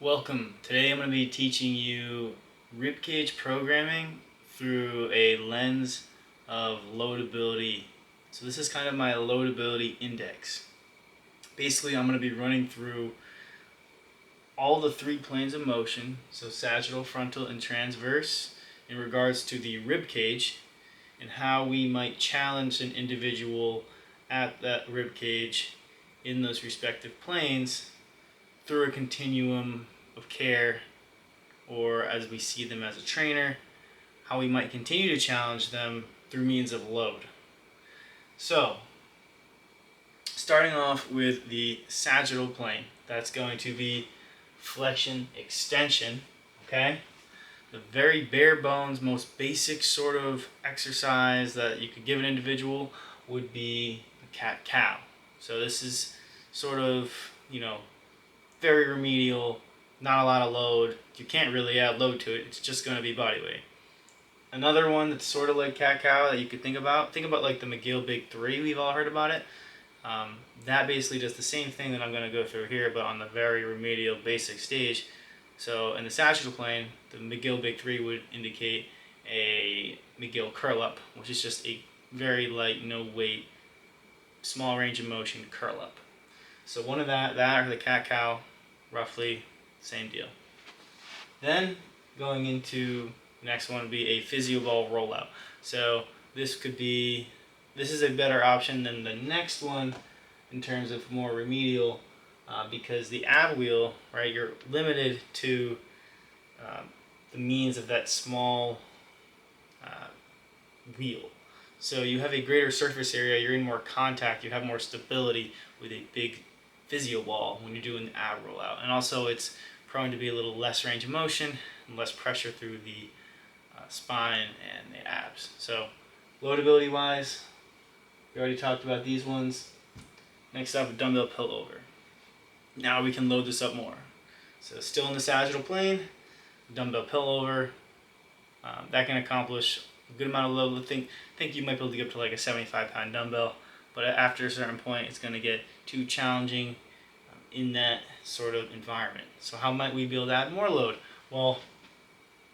Welcome. Today I'm going to be teaching you ribcage programming through a lens of loadability. So this is kind of my loadability index. Basically, I'm going to be running through all the three planes of motion, so sagittal, frontal, and transverse, in regards to the ribcage and how we might challenge an individual at that ribcage in those respective planes through a continuum of care, or as we see them as a trainer, how we might continue to challenge them through means of load. So, starting off with the sagittal plane, that's going to be flexion extension, okay? The very bare bones, most basic sort of exercise that you could give an individual would be a cat-cow. So this is sort of, very remedial, not a lot of load. You can't really add load to it. It's just going to be body weight. Another one that's sort of like cat-cow that you could think about like the McGill Big 3. We've all heard about it. That basically does the same thing that I'm going to go through here, but on the very remedial basic stage. So in the sagittal plane, the McGill Big 3 would indicate a McGill curl up, which is just a very light, no weight, small range of motion curl up. So one of that or the cat-cow, roughly same deal. Then going into the next one would be a physio ball rollout. So this is a better option than the next one in terms of more remedial, because the ab wheel, right, you're limited to the means of that small wheel. So you have a greater surface area, you're in more contact, you have more stability with a big physio ball when you're doing the ab rollout. And also it's prone to be a little less range of motion and less pressure through the spine and the abs. So loadability wise, we already talked about these ones. Next up, dumbbell pillover. Now we can load this up more. So still in the sagittal plane, dumbbell pillover. That can accomplish a good amount of load. I think you might be able to get up to like a 75-pound dumbbell, but after a certain point, it's going to get too challenging in that sort of environment. So how might we be able to add more load? Well,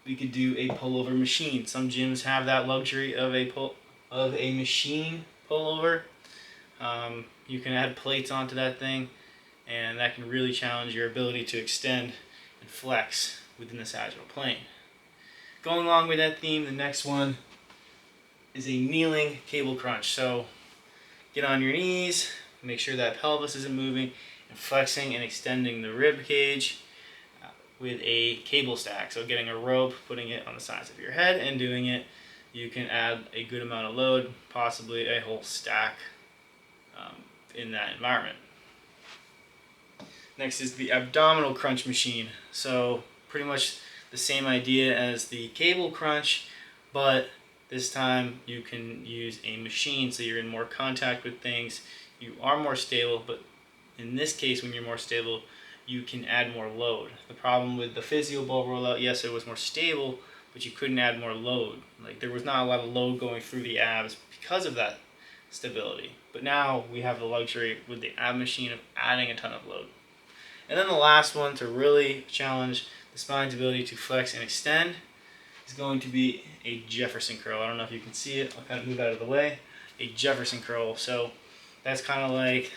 we could do a pullover machine. Some gyms have that luxury of a machine pullover. You can add plates onto that thing, and that can really challenge your ability to extend and flex within the sagittal plane. Going along with that theme, the next one is a kneeling cable crunch. So get on your knees, make sure that pelvis isn't moving, and flexing and extending the rib cage with a cable stack. So getting a rope, putting it on the sides of your head, and doing it, you can add a good amount of load, possibly a whole stack in that environment. Next is the abdominal crunch machine. So pretty much the same idea as the cable crunch, but this time you can use a machine, so you're in more contact with things, you are more stable, but in this case when you're more stable, you can add more load. The problem with the physio ball rollout, yes, it was more stable, but you couldn't add more load. Like there was not a lot of load going through the abs because of that stability. But now we have the luxury with the ab machine of adding a ton of load. And then the last one to really challenge the spine's ability to flex and extend is going to be a Jefferson curl. I don't know if you can see it. I'll kind of move out of the way. A Jefferson curl. So that's kind of like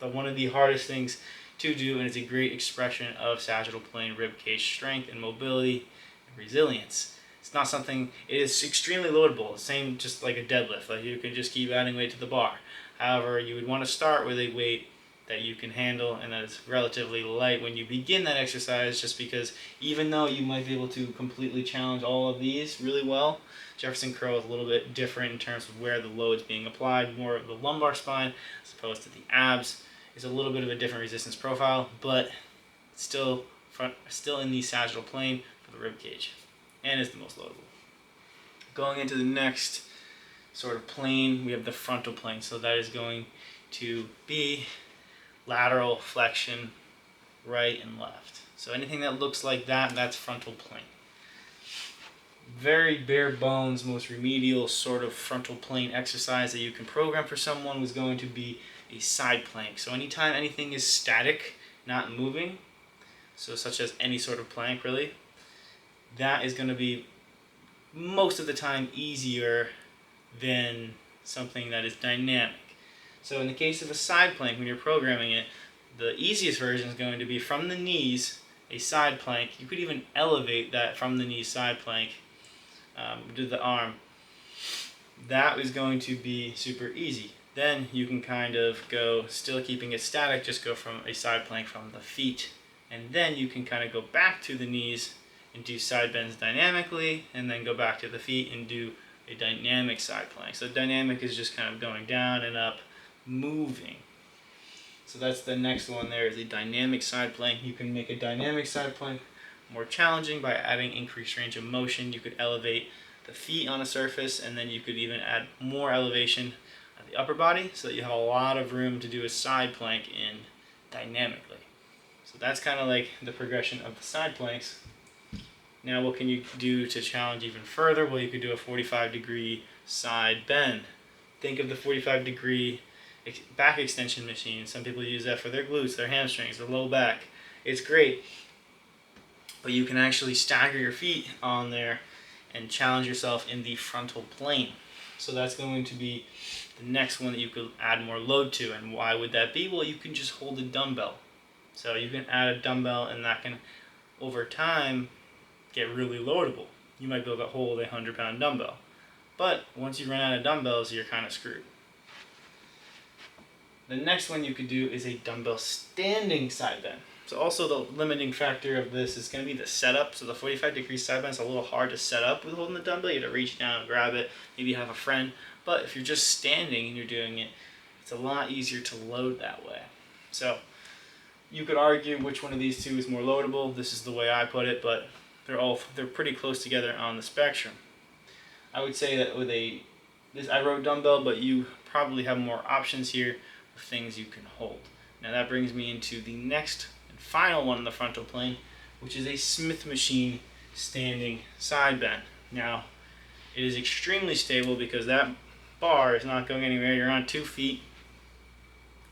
one of the hardest things to do, and it's a great expression of sagittal plane rib cage strength and mobility and resilience. It's not something, it is extremely loadable, same just like a deadlift. Like you can just keep adding weight to the bar. However, you would want to start with a weight that you can handle and that is relatively light when you begin that exercise, just because even though you might be able to completely challenge all of these really well, Jefferson curl is a little bit different in terms of where the load is being applied. More of the lumbar spine as opposed to the abs. Is a little bit of a different resistance profile, but it's still in the sagittal plane for the rib cage, and is the most loadable. Going into the next sort of plane, we have the frontal plane. So that is going to be lateral flexion, right and left. So anything that looks like that, that's frontal plane. Very bare bones, most remedial sort of frontal plane exercise that you can program for someone was going to be a side plank. So anytime anything is static, not moving, so such as any sort of plank really, that is going to be most of the time easier than something that is dynamic. So in the case of a side plank, when you're programming it, the easiest version is going to be from the knees, a side plank. You could even elevate that from the knees side plank to the arm. That is going to be super easy. Then you can kind of go, still keeping it static, just go from a side plank from the feet. And then you can kind of go back to the knees and do side bends dynamically, and then go back to the feet and do a dynamic side plank. So dynamic is just kind of going down and up, moving. So that's the next one there, is a dynamic side plank. You can make a dynamic side plank more challenging by adding increased range of motion. You could elevate the feet on a surface, and then you could even add more elevation at the upper body so that you have a lot of room to do a side plank in dynamically. So that's kind of like the progression of the side planks. Now what can you do to challenge even further? Well, you could do a 45-degree side bend. Think of the 45-degree back extension machine. Some people use that for their glutes, their hamstrings, their low back. It's great, but you can actually stagger your feet on there and challenge yourself in the frontal plane. So that's going to be the next one that you could add more load to. And why would that be? Well, you can just hold a dumbbell. So you can add a dumbbell, and that can, over time, get really loadable. You might be able to hold a 100-pound dumbbell. But once you run out of dumbbells, you're kind of screwed. The next one you could do is a dumbbell standing side bend. So also the limiting factor of this is going to be the setup. So the 45-degree side bend is a little hard to set up with holding the dumbbell. You have to reach down and grab it. Maybe you have a friend. But if you're just standing and you're doing it, it's a lot easier to load that way. So you could argue which one of these two is more loadable. This is the way I put it, but they're pretty close together on the spectrum. I would say that with I wrote dumbbell, but you probably have more options here of things you can hold. Now that brings me into the next and final one in the frontal plane, which is a Smith machine standing side bend. Now it is extremely stable because that bar is not going anywhere. You're on 2 feet,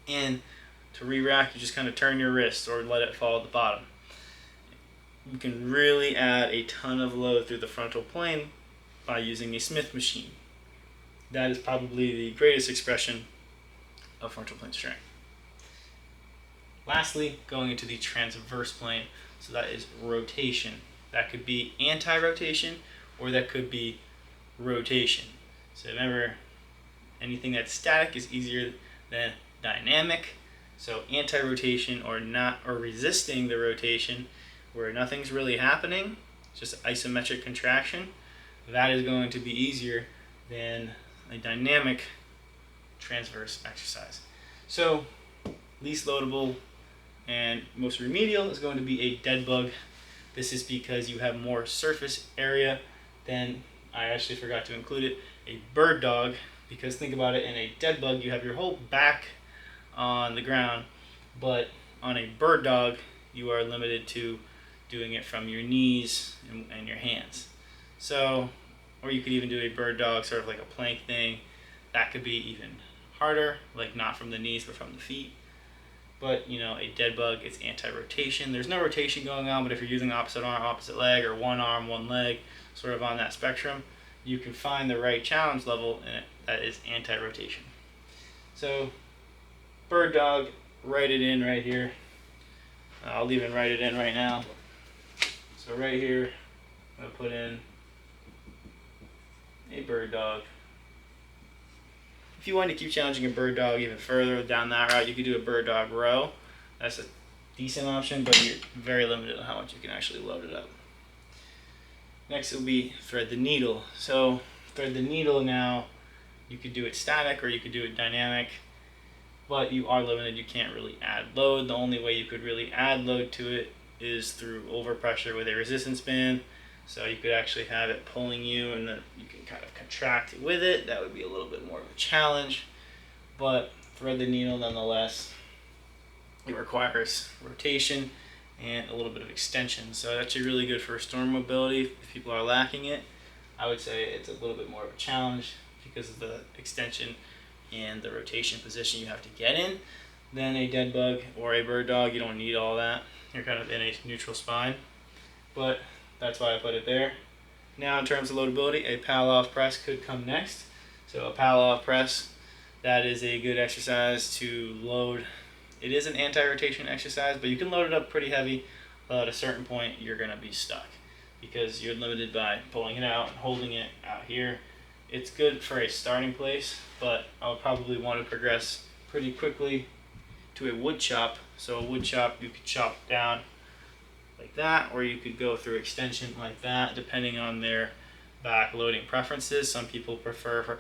and to re-rack, you just kind of turn your wrist or let it fall at the bottom. You can really add a ton of load through the frontal plane by using a Smith machine. That is probably the greatest expression of frontal plane strength. Lastly, going into the transverse plane, so that is rotation. That could be anti-rotation, or that could be rotation. So remember, anything that's static is easier than dynamic. So anti-rotation, or resisting the rotation, where nothing's really happening, just isometric contraction, that is going to be easier than a dynamic transverse exercise. So least loadable and most remedial is going to be a dead bug. This is because you have more surface area than, I actually forgot to include it, a bird dog, because think about it, in a dead bug you have your whole back on the ground, but on a bird dog you are limited to doing it from your knees and your hands. So, or you could even do a bird dog, sort of like a plank thing. That could be even harder, like not from the knees but from the feet. But a dead bug, it's anti-rotation. There's no rotation going on, but if you're using opposite arm, opposite leg, or one arm, one leg, sort of on that spectrum, you can find the right challenge level in it that is anti-rotation. So bird dog, write it in right here. I'll even write it in right now. So right here, I'm going to put in a bird dog. If you want to keep challenging a bird dog even further down that route, you could do a bird dog row. That's a decent option, but you're very limited on how much you can actually load it up. Next will be thread the needle. So thread the needle now, you could do it static or you could do it dynamic, but you are limited. You can't really add load. The only way you could really add load to it is through overpressure with a resistance band. So you could actually have it pulling you, and then you can kind of contract it with it. That would be a little bit more of a challenge, but thread the needle nonetheless. It requires rotation and a little bit of extension. So it's actually really good for storm mobility. If people are lacking it, I would say it's a little bit more of a challenge because of the extension and the rotation position you have to get in. Then a dead bug or a bird dog, you don't need all that. you're kind of in a neutral spine, but that's why I put it there. Now in terms of loadability, a pal-off press could come next. So a pal-off press, that is a good exercise to load. It is an anti-rotation exercise, but you can load it up pretty heavy. At a certain point, you're going to be stuck because you're limited by pulling it out and holding it out here. It's good for a starting place, but I'll probably want to progress pretty quickly to a wood chop. So a wood chop, you could chop down like that, or you could go through extension like that, depending on their back loading preferences. Some people prefer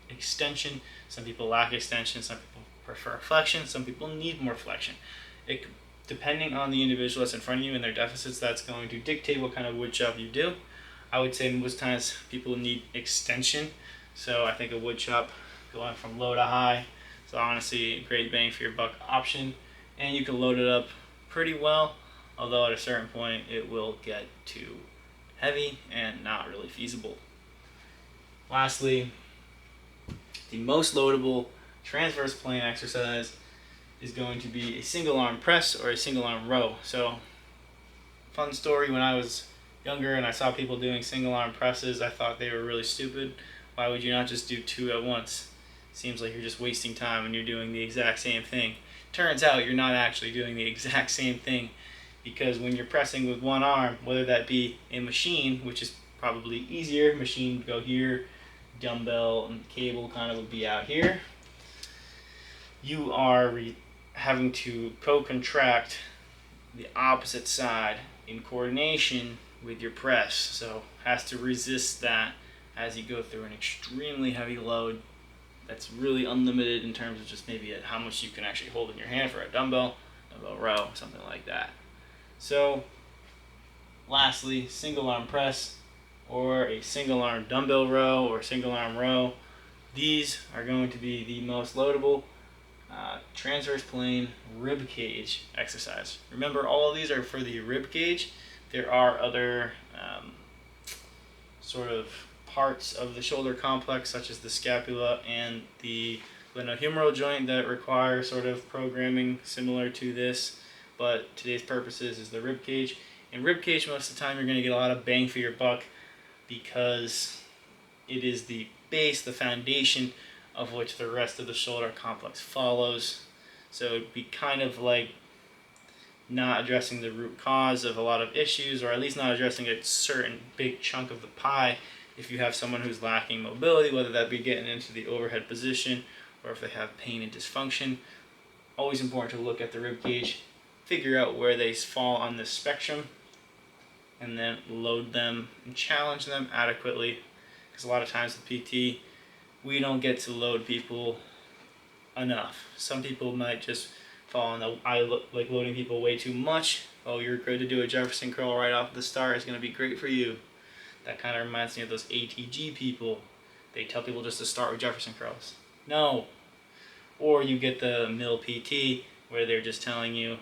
extension, some people lack extension, some people prefer flexion, some people need more flexion. Depending on the individual that's in front of you and their deficits, that's going to dictate what kind of wood chop you do. I would say most times people need extension, so I think a wood chop going from low to high, so honestly a great bang for your buck option, and you can load it up pretty well, although at a certain point it will get too heavy and not really feasible. Lastly, the most loadable transverse plane exercise is going to be a single arm press or a single arm row. So, fun story, when I was younger and I saw people doing single arm presses, I thought they were really stupid. Why would you not just do two at once? Seems like you're just wasting time when you're doing the exact same thing. Turns out you're not actually doing the exact same thing, because when you're pressing with one arm, whether that be a machine, which is probably easier, machine would go here, dumbbell and cable kind of would be out here, you are having to co-contract the opposite side in coordination with your press, so has to resist that as you go through an extremely heavy load that's really unlimited in terms of just maybe how much you can actually hold in your hand for a dumbbell row, something like that. So lastly, single arm press or a single arm dumbbell row or single arm row, these are going to be the most loadable transverse plane rib cage exercise. Remember, all of these are for the rib cage. There are other sort of parts of the shoulder complex, such as the scapula and the glenohumeral joint, that require sort of programming similar to this, but today's purposes is the rib cage. And rib cage, most of the time you're going to get a lot of bang for your buck because it is the base, the foundation of which the rest of the shoulder complex follows. So it'd be kind of like not addressing the root cause of a lot of issues, or at least not addressing a certain big chunk of the pie if you have someone who's lacking mobility, whether that be getting into the overhead position or if they have pain and dysfunction. Always important to look at the rib cage, figure out where they fall on this spectrum, and then load them and challenge them adequately, because a lot of times with PT, we don't get to load people enough. Some people might just fall on the I like loading people way too much. Oh, you're good to do a Jefferson curl right off the start. It's going to be great for you. That kind of reminds me of those ATG people. They tell people just to start with Jefferson curls. No. Or you get the mill PT where they're just telling you,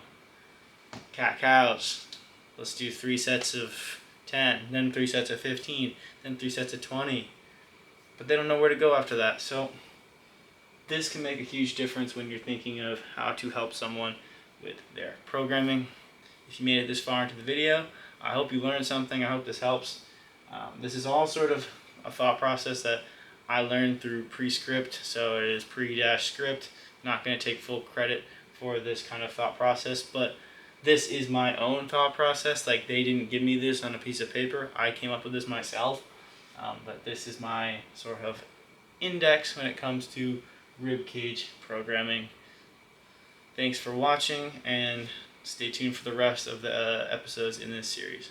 cat cows, let's do 3 sets of 10, then 3 sets of 15, then 3 sets of 20. But they don't know where to go after that. So this can make a huge difference when you're thinking of how to help someone with their programming. If you made it this far into the video, I hope you learned something. I hope this helps. This is all sort of a thought process that I learned through pre-script, so it is pre-script. Not going to take full credit for this kind of thought process, but this is my own thought process. Like, they didn't give me this on a piece of paper. I came up with this myself. But this is my sort of index when it comes to rib cage programming. Thanks for watching, and stay tuned for the rest of the episodes in this series.